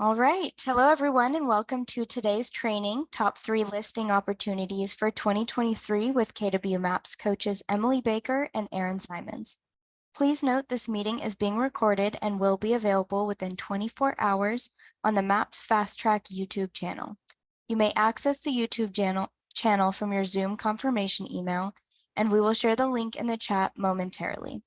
All right. Hello, everyone, and welcome to today's training, Top 3 Listing Opportunities for 2023 with KW Maps coaches Emily Baker and Aaron Simons. Please note this meeting is being recorded and will be available within 24 hours on the Maps Fast Track YouTube channel. You may access the YouTube channel from your Zoom confirmation email, and we will share the link in the chat momentarily.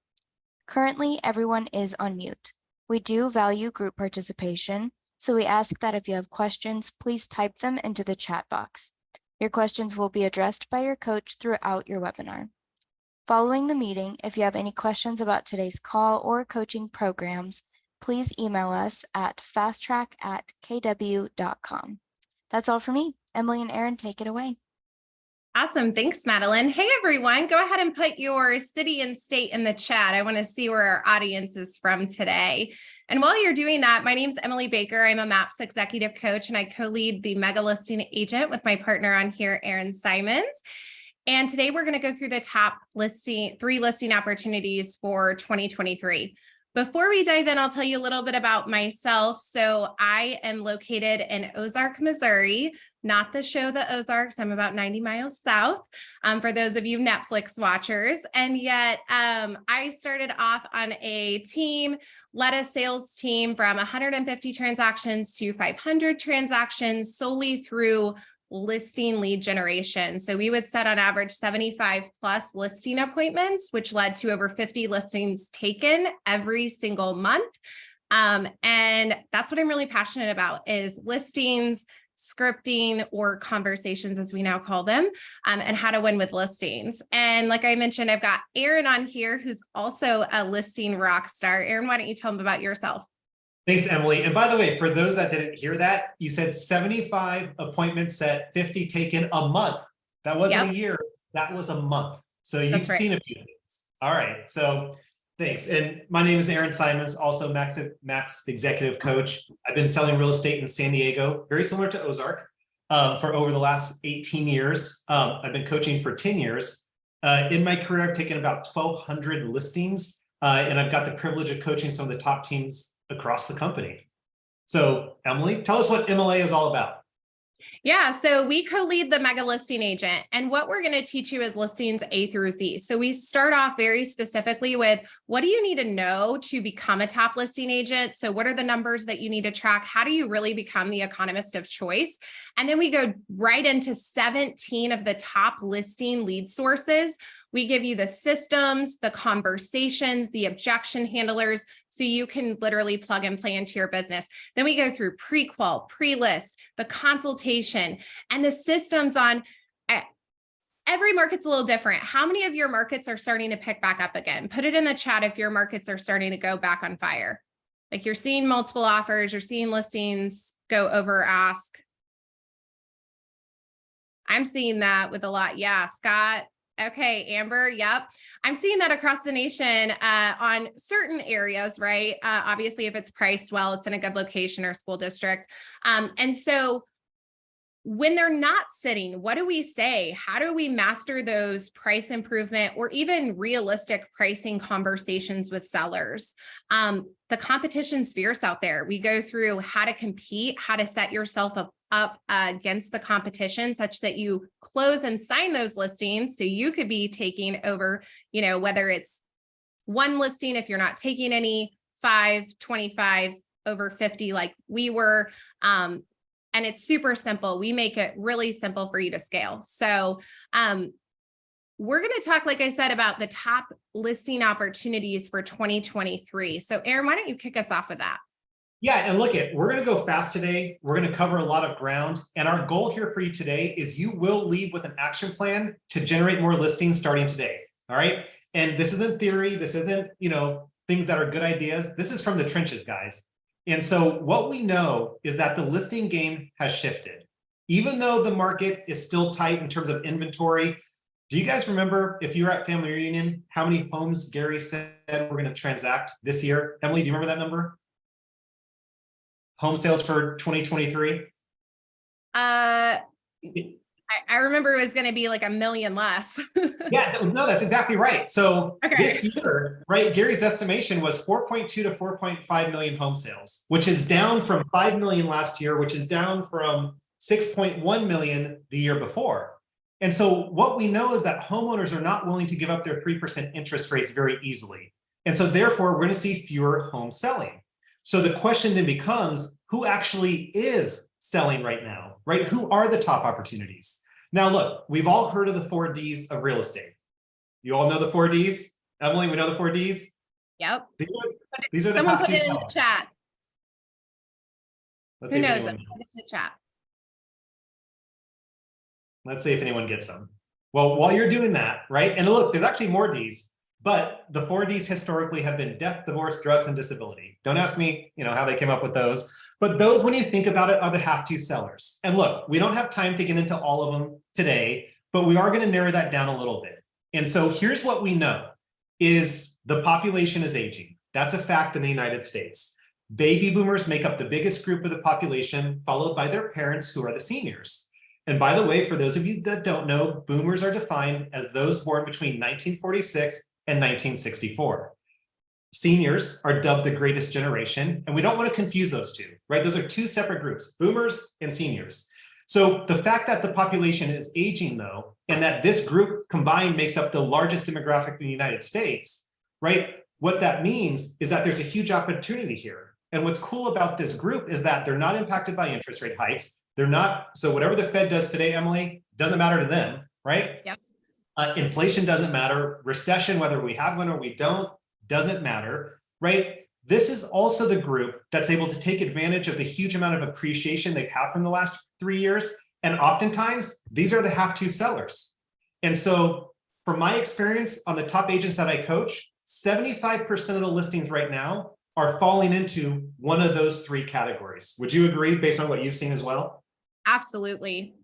Currently, everyone is on mute. We do value group participation, so we ask that if you have questions, please type them into the chat box. Your questions will be addressed by your coach throughout your webinar. Following the meeting, if you have any questions about today's call or coaching programs, please email us at fasttrack@kw.com. That's all for me. Emily and Aaron, take it away. Awesome. Thanks, Madeline. Hey, everyone. Go ahead and put your city and state in the chat. I want to see where our audience is from today. And while you're doing that, my name is Emily Baker. I'm a MAPS executive coach, and I co-lead the Mega Listing Agent with my partner on here, Aaron Simons. And today we're going to go through the top 3 listing opportunities for 2023. Before we dive in, I'll tell you a little bit about myself. So I am located in Ozark, Missouri, not the show The Ozarks. I'm about 90 miles south, for those of you Netflix watchers. And yet I started off on a team, led a sales team from 150 transactions to 500 transactions solely through listing lead generation. So we would set on average 75 plus listing appointments, which led to over 50 listings taken every single month. And that's what I'm really passionate about is listings, scripting, or conversations as we now call them, and how to win with listings. And like I mentioned, I've got Aaron on here, who's also a listing rock star. Aaron, why don't you tell them about yourself? Thanks, Emily. And by the way, for those that didn't hear that, you said 75 appointments set, 50 taken a month. That wasn't a year, that was a month. So you've seen a few things. All right, so thanks. And my name is Aaron Simons, also MAPS executive coach. I've been selling real estate in San Diego, very similar to Ozark, for over the last 18 years. I've been coaching for 10 years. In my career, I've taken about 1,200 listings, and I've got the privilege of coaching some of the top teams across the company. So Emily, tell us what MLA is all about. Yeah, so we co-lead the Mega Listing Agent, and what we're going to teach you is listings A through Z. So we start off very specifically with what do you need to know to become a top listing agent? So what are the numbers that you need to track? How do you really become the economist of choice? And then we go right into 17 of the top listing lead sources. We give you the systems, the conversations, the objection handlers, so you can literally plug and play into your business. Then we go through pre-qual, pre-list, the consultation, and the systems on every market's a little different. How many of your markets are starting to pick back up again? Put it in the chat if your markets are starting to go back on fire. Like you're seeing multiple offers, you're seeing listings go over ask. I'm seeing that with a lot. Yeah, Scott. Okay, Amber, yep. I'm seeing that across the nation on certain areas, right? Obviously, if it's priced well, it's in a good location or school district. And so when they're not sitting, what do we say? How do we master those price improvement or even realistic pricing conversations with sellers? The competition's fierce out there. We go through how to compete, how to set yourself up against the competition such that you close and sign those listings. So you could be taking over, whether it's one listing, if you're not taking any, 5, 25, over 50, like we were, and it's super simple. We make it really simple for you to scale. So we're going to talk, like I said, about the top listing opportunities for 2023. So Aaron, why don't you kick us off with that? Yeah, and we're going to go fast today. We're going to cover a lot of ground. And our goal here for you today is you will leave with an action plan to generate more listings starting today. All right. And this isn't theory. This isn't, things that are good ideas. This is from the trenches, guys. And so what we know is that the listing game has shifted. Even though the market is still tight in terms of inventory, do you guys remember, if you were at family reunion, how many homes Gary said we're going to transact this year? Emily, do you remember that number? Home sales for 2023? I I remember it was going to be like $1 million less. Yeah, no, that's exactly right. So Okay. this year, right, Gary's estimation was 4.2 to 4.5 million home sales, which is down from 5 million last year, which is down from 6.1 million the year before. And so what we know is that homeowners are not willing to give up their 3% interest rates very easily. And so therefore, we're going to see fewer homes selling. So the question then becomes, who actually is selling right now, right? Who are the top opportunities? Now, look, we've all heard of the 4 Ds of real estate. You all know the 4 Ds? Emily, we know the 4 Ds? Yep. These are the Someone top put two it in the chat. Let's Who see if knows? anyone, Put it in the chat. let's see if anyone gets them. Well, while you're doing that, right? And look, there's actually more Ds, but the 4 Ds historically have been death, divorce, drugs, and disability. Don't ask me, how they came up with those. But those, when you think about it, are the have-to sellers. And look, we don't have time to get into all of them today, but we are going to narrow that down a little bit. And so here's what we know is the population is aging. That's a fact in the United States. Baby boomers make up the biggest group of the population, followed by their parents, who are the seniors. And by the way, for those of you that don't know, boomers are defined as those born between 1946 and 1964. Seniors are dubbed the greatest generation, and we don't want to confuse those two, right? Those are two separate groups, boomers and seniors. So the fact that the population is aging, though, and that this group combined makes up the largest demographic in the United States, right? What that means is that there's a huge opportunity here. And what's cool about this group is that they're not impacted by interest rate hikes. They're not, so whatever the Fed does today, Emily, doesn't matter to them, right? Yep. Inflation doesn't matter. Recession, whether we have one or we don't, doesn't matter, right? This is also the group that's able to take advantage of the huge amount of appreciation they've had from the last 3 years. And oftentimes, these are the have-to sellers. And so from my experience on the top agents that I coach, 75% of the listings right now are falling into one of those 3 categories. Would you agree based on what you've seen as well? Absolutely.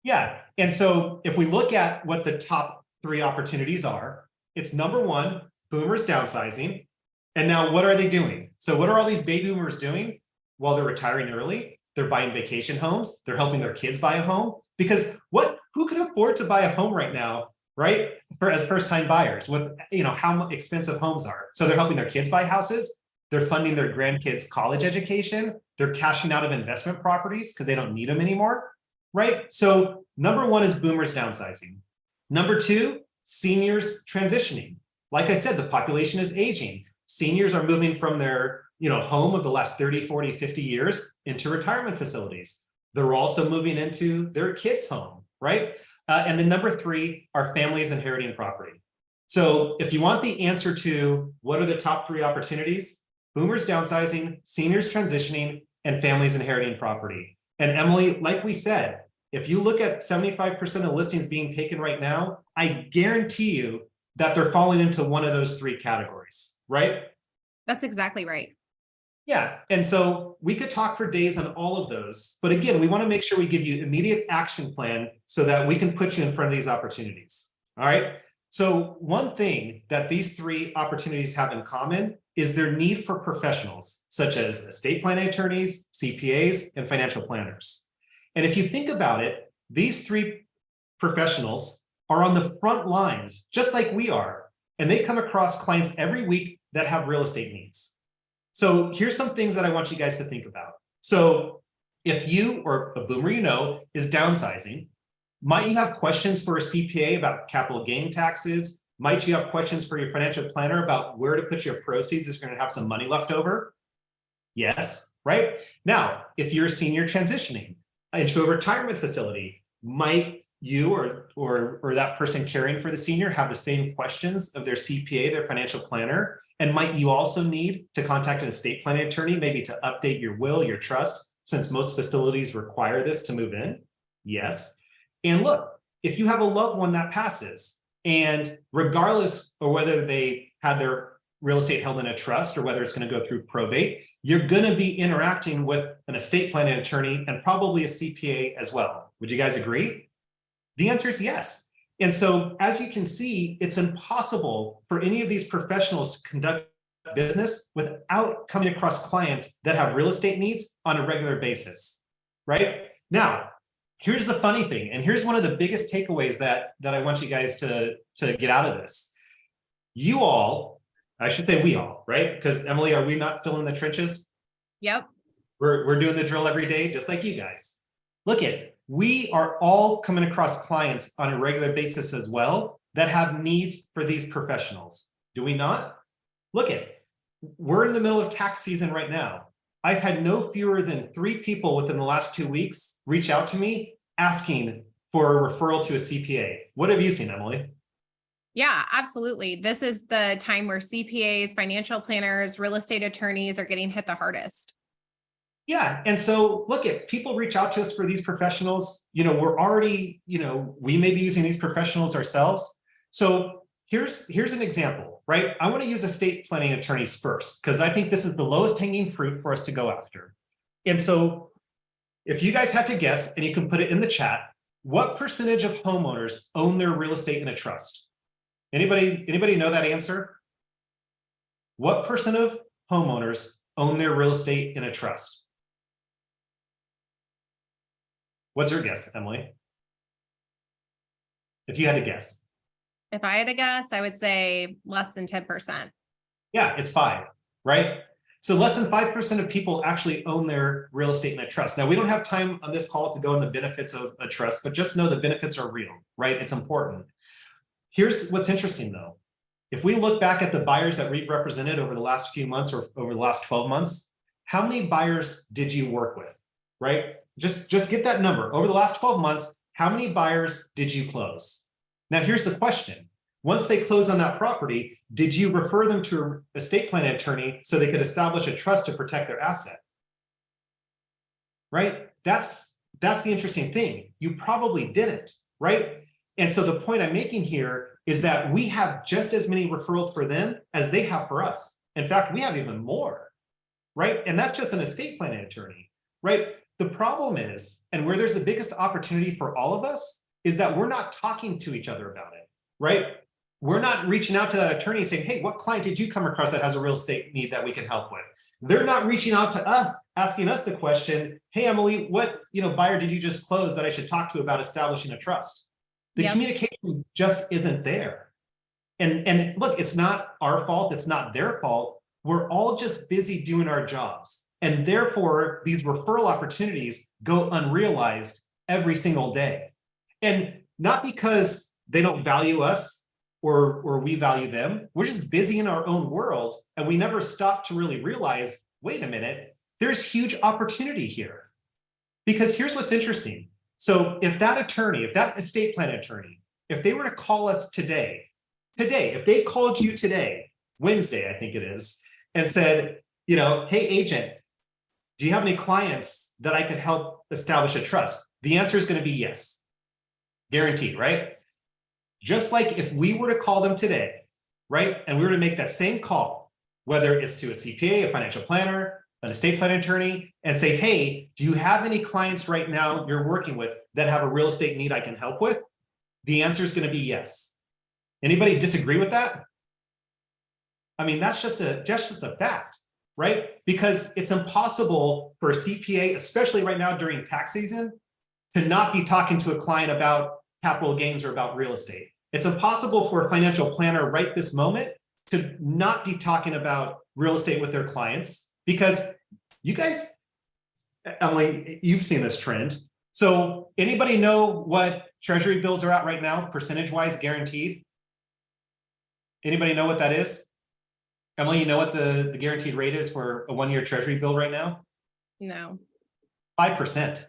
Yeah. And so if we look at what the top 3 opportunities are, it's number 1, boomers downsizing. And now what are they doing? So what are all these baby boomers doing? Well, they're retiring early. They're buying vacation homes. They're helping their kids buy a home. Because who can afford to buy a home right now, right? As first-time buyers with, how expensive homes are. So they're helping their kids buy houses. They're funding their grandkids' college education. They're cashing out of investment properties because they don't need them anymore, right? So number 1 is boomers downsizing. Number 2, seniors transitioning. Like I said, the population is aging. Seniors are moving from their home of the last 30, 40, 50 years into retirement facilities. They're also moving into their kids' home, right? And then number 3 are families inheriting property. So if you want the answer to what are the top 3 opportunities, boomers downsizing, seniors transitioning, and families inheriting property. And Emily, like we said, if you look at 75% of the listings being taken right now, I guarantee you that they're falling into one of those 3 categories, right? That's exactly right. Yeah. And so we could talk for days on all of those. But again, we want to make sure we give you immediate action plan so that we can put you in front of these opportunities. All right. So one thing that these 3 opportunities have in common is their need for professionals, such as estate planning attorneys, CPAs, and financial planners. And if you think about it, these 3 professionals are on the front lines, just like we are, and they come across clients every week that have real estate needs. So here's some things that I want you guys to think about. So if you or a boomer is downsizing, might you have questions for a CPA about capital gain taxes? Might you have questions for your financial planner about where to put your proceeds if you're going to have some money left over? Yes, right? Now, if you're a senior transitioning into a retirement facility, might you or that person caring for the senior have the same questions of their CPA, their financial planner? And might you also need to contact an estate planning attorney, maybe to update your will, your trust, since most facilities require this to move in? Yes. And look, if you have a loved one that passes, and regardless of whether they had their real estate held in a trust or whether it's going to go through probate, you're going to be interacting with an estate planning attorney and probably a CPA as well. Would you guys agree? The answer is yes. And so as you can see, it's impossible for any of these professionals to conduct business without coming across clients that have real estate needs on a regular basis, right? Now, here's the funny thing, and here's one of the biggest takeaways that I want you guys to get out of this. You all, I should say we all, right? Because Emily, are we not still in the trenches? Yep. We're doing the drill every day, just like you guys. Look at, we are all coming across clients on a regular basis as well that have needs for these professionals. Do we not? Look at, we're in the middle of tax season right now. I've had no fewer than 3 people within the last 2 weeks reach out to me asking for a referral to a CPA. What have you seen, Emily? Yeah, absolutely. This is the time where CPAs, financial planners, real estate attorneys are getting hit the hardest. Yeah. And so look at, people reach out to us for these professionals. We're already, we may be using these professionals ourselves. So here's an example, right? I want to use estate planning attorneys first, because I think this is the lowest hanging fruit for us to go after. And so if you guys had to guess, and you can put it in the chat, what percentage of homeowners own their real estate in a trust? Anybody know that answer? What percent of homeowners own their real estate in a trust? What's your guess, Emily? If you had to guess. If I had to guess, I would say less than 10%. Yeah, it's 5, right? So less than 5% of people actually own their real estate in a trust. Now, we don't have time on this call to go into the benefits of a trust, but just know the benefits are real, right? It's important. Here's what's interesting though. If we look back at the buyers that we've represented over the last few months or over the last 12 months, how many buyers did you work with, right? Just get that number. Over the last 12 months, how many buyers did you close? Now, here's the question. Once they close on that property, did you refer them to an estate planning attorney so they could establish a trust to protect their asset? Right? That's the interesting thing. You probably didn't, right? And so the point I'm making here is that we have just as many referrals for them as they have for us. In fact, we have even more, right? And that's just an estate planning attorney, right? The problem is, and where there's the biggest opportunity for all of us, is that we're not talking to each other about it, right? We're not reaching out to that attorney saying, hey, what client did you come across that has a real estate need that we can help with? They're not reaching out to us, asking us the question, hey, Emily, what buyer did you just close that I should talk to about establishing a trust? The communication just isn't there. And look, it's not our fault. It's not their fault. We're all just busy doing our jobs. And therefore, these referral opportunities go unrealized every single day. And not because they don't value us or we value them. We're just busy in our own world. And we never stop to really realize, wait a minute, there's huge opportunity here. Because here's what's interesting. So if that attorney, if that estate plan attorney, if they were to call us today, if they called you today, Wednesday, I think it is, and said, hey, agent, do you have any clients that I could help establish a trust? The answer is going to be yes. Guaranteed, right? Just like if we were to call them today, right? And we were to make that same call, whether it's to a CPA, a financial planner, an estate plan attorney, and say, hey, do you have any clients right now you're working with that have a real estate need I can help with? The answer is going to be yes. Anybody disagree with that? I mean, that's just a fact, right? Because it's impossible for a CPA, especially right now during tax season, to not be talking to a client about capital gains or about real estate. It's impossible for a financial planner right this moment to not be talking about real estate with their clients, because you guys, Emily, you've seen this trend. So anybody know what treasury bills are at right now, percentage-wise guaranteed? Anybody know what that is? Emily, you know what the guaranteed rate is for a 1-year treasury bill right now? No. 5%.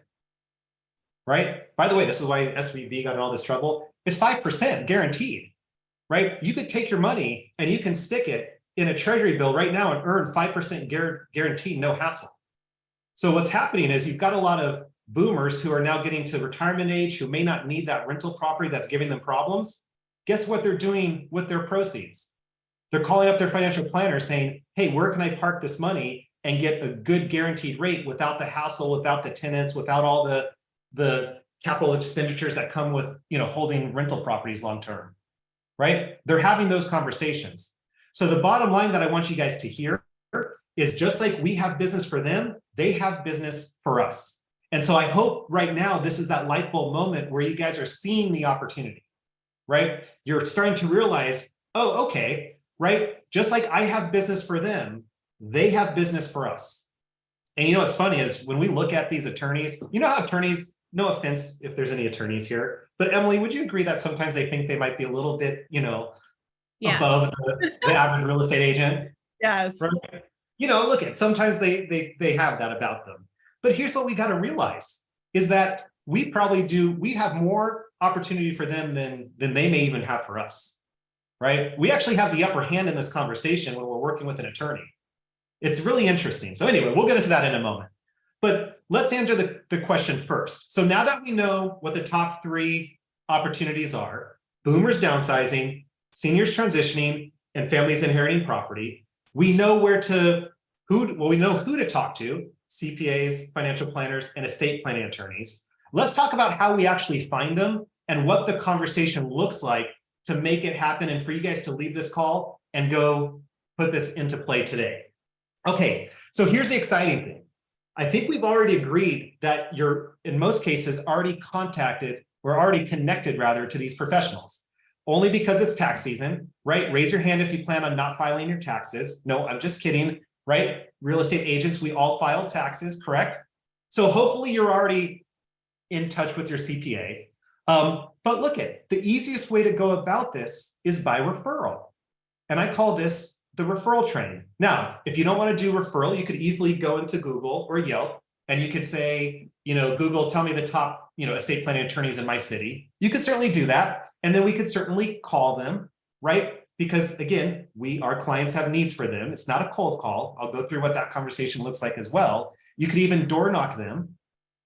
Right? By the way, this is why SVB got in all this trouble. It's 5% guaranteed, right? You could take your money and you can stick it in a treasury bill right now and earn 5% guaranteed, no hassle. So what's happening is you've got a lot of boomers who are now getting to retirement age, who may not need that rental property that's giving them problems. Guess what they're doing with their proceeds? They're calling up their financial planner saying, hey, where can I park this money and get a good guaranteed rate without the hassle, without the tenants, without all the capital expenditures that come with holding rental properties long-term, right? They're having those conversations. So the bottom line that I want you guys to hear is, just like we have business for them, they have business for us. And so I hope right now, this is that light bulb moment where you guys are seeing the opportunity, right? You're starting to realize, oh, okay, right? Just like I have business for them, they have business for us. And you know what's funny is when we look at these attorneys, you know how attorneys, no offense if there's any attorneys here, but Emily, would you agree that sometimes they think they might be a little bit, Yes. above the average real estate agent? Yes. Right? Look at sometimes they have that about them. But here's what we got to realize is that we have more opportunity for them than they may even have for us, right? We actually have the upper hand in this conversation when we're working with an attorney. It's really interesting. So anyway, we'll get into that in a moment. But let's answer the question first. So now that we know what the top 3 opportunities are, boomers downsizing, seniors transitioning, and families inheriting property, we know we know who to talk to: CPAs, financial planners, and estate planning attorneys. Let's talk about how we actually find them and what the conversation looks like to make it happen and for you guys to leave this call and go put this into play today. Okay, so here's the exciting thing. I think we've already agreed that you're, in most cases, already connected rather to these professionals. Only because it's tax season, right? Raise your hand if you plan on not filing your taxes. No, I'm just kidding, right? Real estate agents, we all file taxes, correct? So hopefully you're already in touch with your CPA. But look the easiest way to go about this is by referral. And I call this the referral train. Now, if you don't want to do referral, you could easily go into Google or Yelp and you could say, Google, tell me the top, estate planning attorneys in my city. You could certainly do that. And then we could certainly call them, right? Because again, our clients have needs for them. It's not a cold call. I'll go through what that conversation looks like as well. You could even door knock them.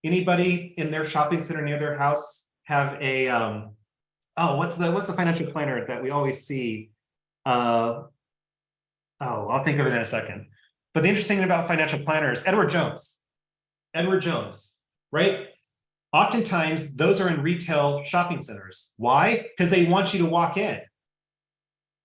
Anybody in their shopping center near their house have a, what's the financial planner that we always see? I'll think of it in a second. But the interesting thing about financial planners, Edward Jones, right? Oftentimes, those are in retail shopping centers. Why? Because they want you to walk in,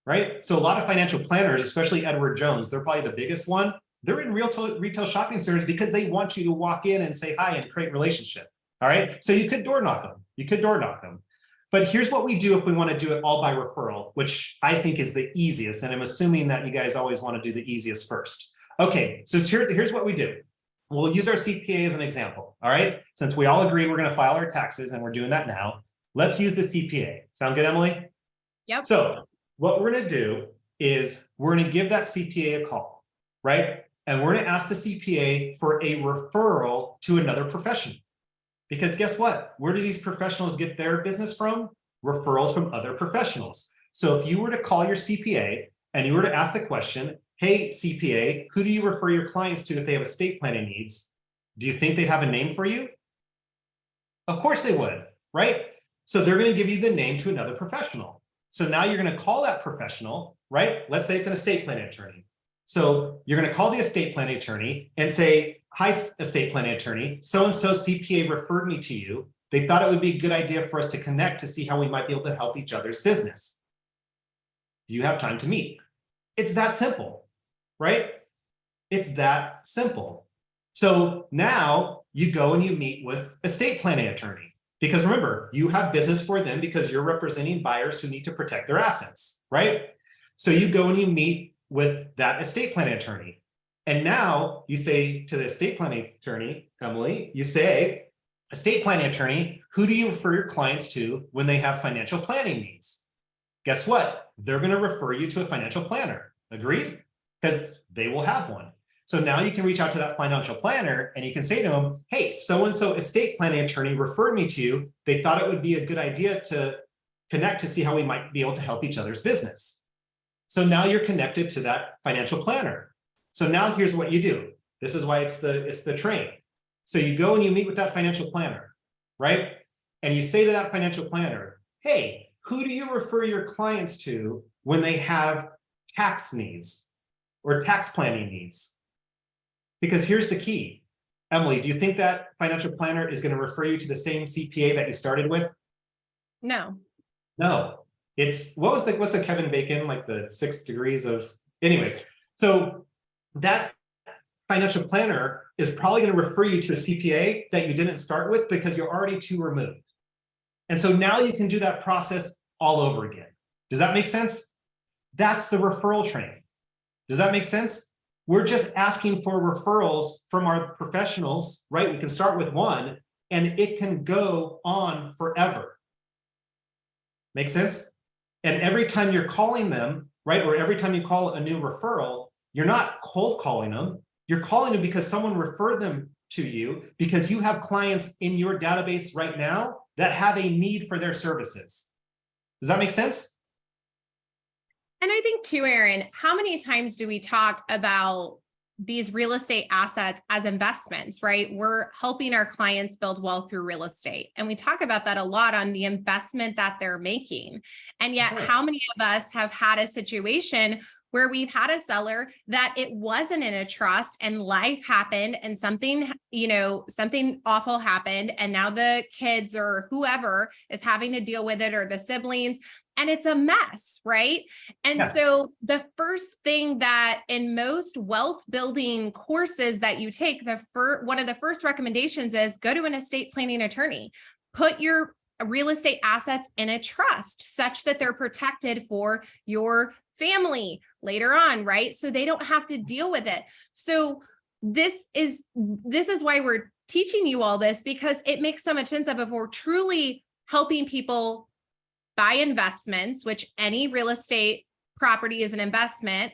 right? So a lot of financial planners, especially Edward Jones, they're probably the biggest one. They're in retail shopping centers because they want you to walk in and say hi and create relationship, all right? So you could door knock them. But here's what we do if we want to do it all by referral, which I think is the easiest. And I'm assuming that you guys always want to do the easiest first. Okay, so here's what we do. We'll use our CPA as an example, all right? Since we all agree we're going to file our taxes and we're doing that now, let's use the CPA. Sound good, Emily? Yep. So what we're going to do is we're going to give that CPA a call, right? And we're going to ask the CPA for a referral to another professional. Because guess what? Where do these professionals get their business from? Referrals from other professionals. So if you were to call your CPA and you were to ask the question, hey, CPA, who do you refer your clients to if they have estate planning needs? Do you think they'd have a name for you? Of course they would, right? So they're going to give you the name to another professional. So now you're going to call that professional, right? Let's say it's an estate planning attorney. So you're going to call the estate planning attorney and say, hi, estate planning attorney, so-and-so CPA referred me to you. They thought it would be a good idea for us to connect to see how we might be able to help each other's business. Do you have time to meet? It's that simple, right? It's that simple. So now you go and you meet with estate planning attorney, because remember, you have business for them because you're representing buyers who need to protect their assets, right? So you go and you meet with that estate planning attorney. And now you say to the estate planning attorney, Emily, you say, estate planning attorney, who do you refer your clients to when they have financial planning needs? Guess what? They're going to refer you to a financial planner. Agreed? Because they will have one. So now you can reach out to that financial planner and you can say to them, hey, so-and-so estate planning attorney referred me to you. They thought it would be a good idea to connect to see how we might be able to help each other's business. So now you're connected to that financial planner. So now here's what you do. This is why it's the train. So you go and you meet with that financial planner, right? And you say to that financial planner, hey, who do you refer your clients to when they have tax needs or tax planning needs? Because here's the key. Emily, do you think that financial planner is going to refer you to the same CPA that you started with? No. No. It's, what's the Kevin Bacon, like the 6 degrees of, anyway. So that financial planner is probably going to refer you to a CPA that you didn't start with because you're already too removed. And so now you can do that process all over again. Does that make sense? That's the referral training. Does that make sense? We're just asking for referrals from our professionals, right? We can start with one and it can go on forever. Make sense? And every time you're calling them, right? Or every time you call a new referral, you're not cold calling them. You're calling them because someone referred them to you because you have clients in your database right now that have a need for their services. Does that make sense? And I think too, Aaron, how many times do we talk about these real estate assets as investments, right? We're helping our clients build wealth through real estate. And we talk about that a lot on the investment that they're making. And yet, how many of us have had a situation where we've had a seller that it wasn't in a trust and life happened and something, something awful happened. And now the kids or whoever is having to deal with it, or the siblings, and it's a mess, right? And so the first thing that in most wealth building courses that you take, one of the first recommendations is go to an estate planning attorney. Put your real estate assets in a trust such that they're protected for your family later on, right? So they don't have to deal with it. So this is why we're teaching you all this, because it makes so much sense of if we're truly helping people buy investments, which any real estate property is an investment,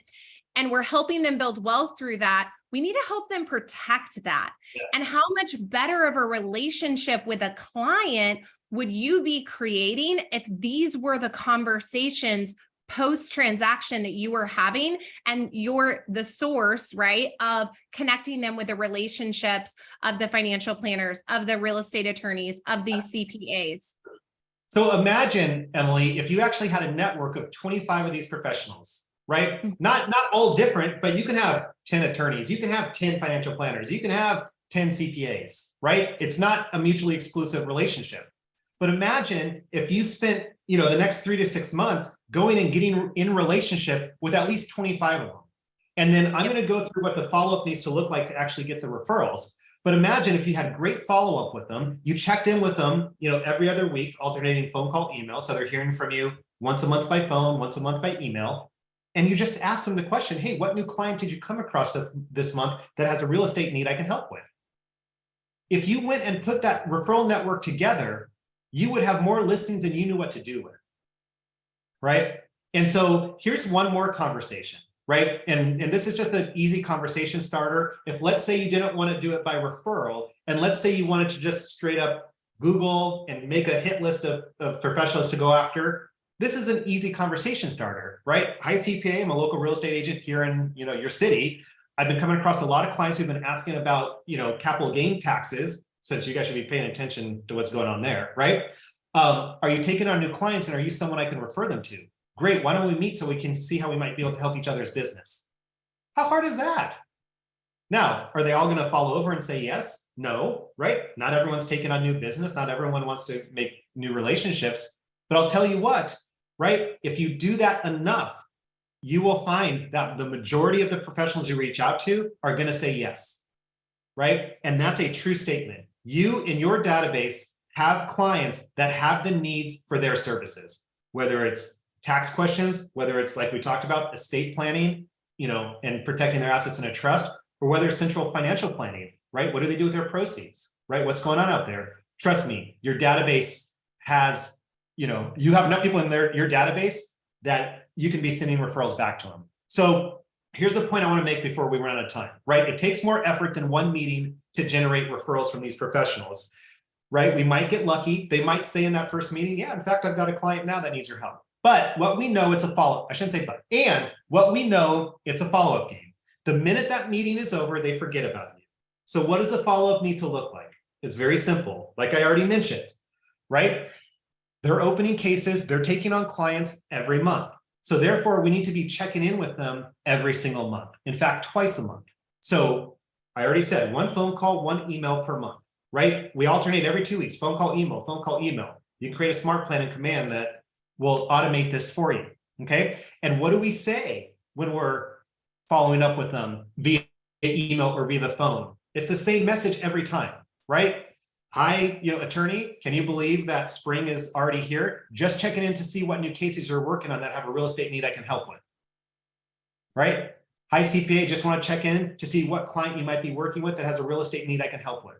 and we're helping them build wealth through that, we need to help them protect that. Yeah. And how much better of a relationship with a client would you be creating if these were the conversations post-transaction that you were having, and you're the source, right, of connecting them with the relationships of the financial planners, of the real estate attorneys, of these CPAs? So imagine, Emily, if you actually had a network of 25 of these professionals, right? Not all different, but you can have 10 attorneys, you can have 10 financial planners, you can have 10 CPAs, right? It's not a mutually exclusive relationship. But imagine if you spent, the next 3 to 6 months going and getting in relationship with at least 25 of them. And then I'm going to go through what the follow-up needs to look like to actually get the referrals. But imagine if you had great follow-up with them, you checked in with them, every other week, alternating phone call, email. So they're hearing from you once a month by phone, once a month by email. And you just ask them the question, hey, what new client did you come across this month that has a real estate need I can help with? If you went and put that referral network together, you would have more listings than you knew what to do with, right? And so here's one more conversation, right? And this is just an easy conversation starter. If let's say you didn't want to do it by referral, and let's say you wanted to just straight up Google and make a hit list of professionals to go after, this is an easy conversation starter, right? Hi, CPA, I'm a local real estate agent here in your city. I've been coming across a lot of clients who've been asking about capital gain taxes, since you guys should be paying attention to what's going on there, right? Are you taking on new clients, and are you someone I can refer them to? Great, why don't we meet so we can see how we might be able to help each other's business? How hard is that? Now, are they all gonna fall over and say yes? No, right? Not everyone's taking on new business. Not everyone wants to make new relationships. But I'll tell you what, right? If you do that enough, you will find that the majority of the professionals you reach out to are gonna say yes, right? And that's a true statement. You in your database have clients that have the needs for their services, whether it's tax questions, whether it's like we talked about estate planning, and protecting their assets in a trust, or whether it's central financial planning, right? What do they do with their proceeds, right? What's going on out there? Trust me, your database has, you have enough people in your database that you can be sending referrals back to them. So here's a point I want to make before we run out of time, right? It takes more effort than one meeting to generate referrals from these professionals, right? We might get lucky. They might say in that first meeting, yeah, in fact, I've got a client now that needs your help. But what we know, it's a follow-up. I shouldn't say but. And what we know, it's a follow-up game. The minute that meeting is over, they forget about you. So what does the follow-up need to look like? It's very simple. Like I already mentioned, right? They're opening cases. They're taking on clients every month. So therefore, we need to be checking in with them every single month. In fact, twice a month. So I already said 1 phone call, 1 email per month, right? We alternate every 2 weeks, phone call, email, phone call, email. You can create a smart plan and command that will automate this for you, okay? And what do we say when we're following up with them via email or via the phone. It's the same message every time, right? Hi, attorney, can you believe that spring is already here? Just checking in to see what new cases you're working on that have a real estate need I can help with, right? Hi, CPA, just want to check in to see what client you might be working with that has a real estate need I can help with,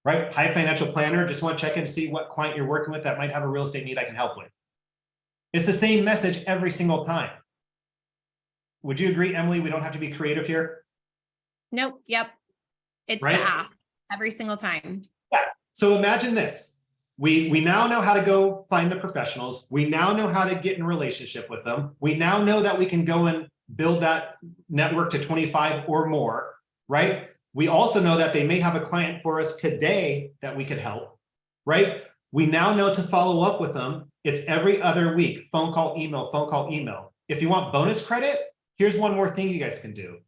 right? Hi, financial planner, just want to check in to see what client you're working with that might have a real estate need I can help with. It's the same message every single time. Would you agree, Emily, we don't have to be creative here? Nope. Yep. It's right? the ask every single time. Yeah. So imagine this. We now know how to go find the professionals. We now know how to get in relationship with them. We now know that we can go and build that network to 25 or more, right? We also know that they may have a client for us today that we could help, right? We now know to follow up with them. It's every other week, phone call, email, phone call, email. If you want bonus credit, here's one more thing you guys can do.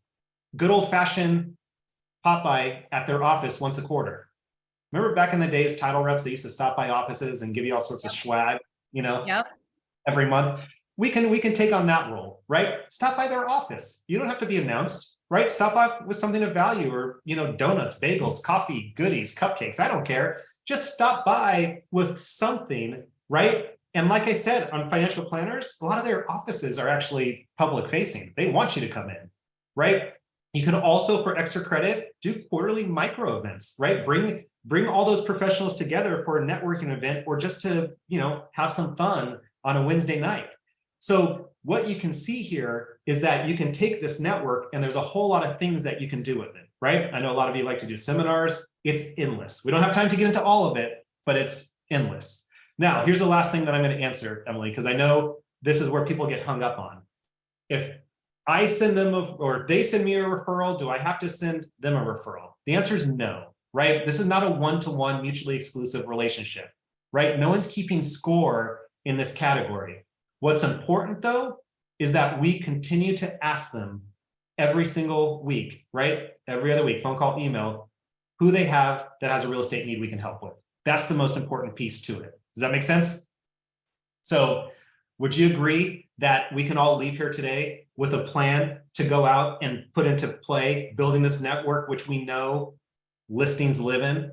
Good old fashioned pop by at their office once a quarter. Remember back in the days, title reps, they used to stop by offices and give you all sorts of swag, every month. We can take on that role, right? Stop by their office. You don't have to be announced, right? Stop by with something of value or, donuts, bagels, coffee, goodies, cupcakes. I don't care. Just stop by with something, right? And like I said, on financial planners, a lot of their offices are actually public facing. They want you to come in, right? You could also, for extra credit, do quarterly micro events, right? Bring all those professionals together for a networking event or just to, have some fun on a Wednesday night. So what you can see here is that you can take this network and there's a whole lot of things that you can do with it, right? I know a lot of you like to do seminars. It's endless. We don't have time to get into all of it, but it's endless. Now, here's the last thing that I'm going to answer, Emily, because I know this is where people get hung up on. If I send them or they send me a referral, do I have to send them a referral? The answer is no, right? This is not a one-to-one mutually exclusive relationship, right? No one's keeping score in this category. What's important though, is that we continue to ask them every single week, right? Every other week, phone call, email, who they have that has a real estate need we can help with. That's the most important piece to it. Does that make sense? So would you agree that we can all leave here today with a plan to go out and put into play building this network, which we know listings live in?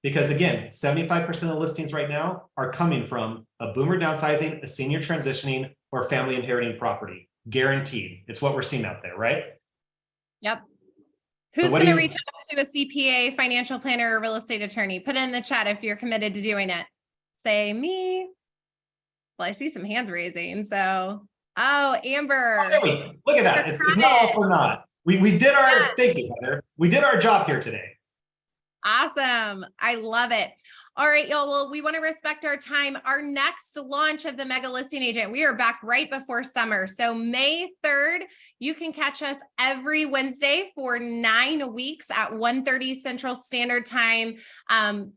Because again, 75% of the listings right now are coming from a boomer downsizing, a senior transitioning, or family inheriting property. Guaranteed. It's what we're seeing out there, right? Yep. Who's going to reach out to a CPA, financial planner, or real estate attorney? Put it in the chat if you're committed to doing it. Say me. Well, I see some hands raising. So, Amber. Hey, look at that. It's not all for naught. We did our, thank you, Heather. We did our job here today. Awesome. I love it. All right, y'all. Well, we want to respect our time. Our next launch of the Mega Listing Agent, we are back right before summer. So May 3rd, you can catch us every Wednesday for 9 weeks at 1:30 Central Standard Time.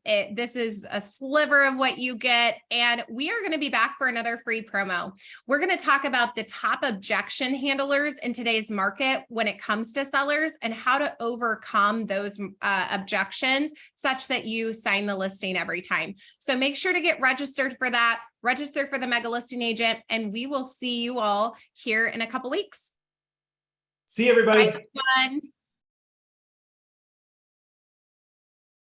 This is a sliver of what you get. And we are going to be back for another free promo. We're going to talk about the top objection handlers in today's market when it comes to sellers and how to overcome those objections such that you sign the listing every time. So make sure to get registered for that, register for the Mega Listing Agent, and we will see you all here in a couple weeks. See you, everybody. Bye, everyone.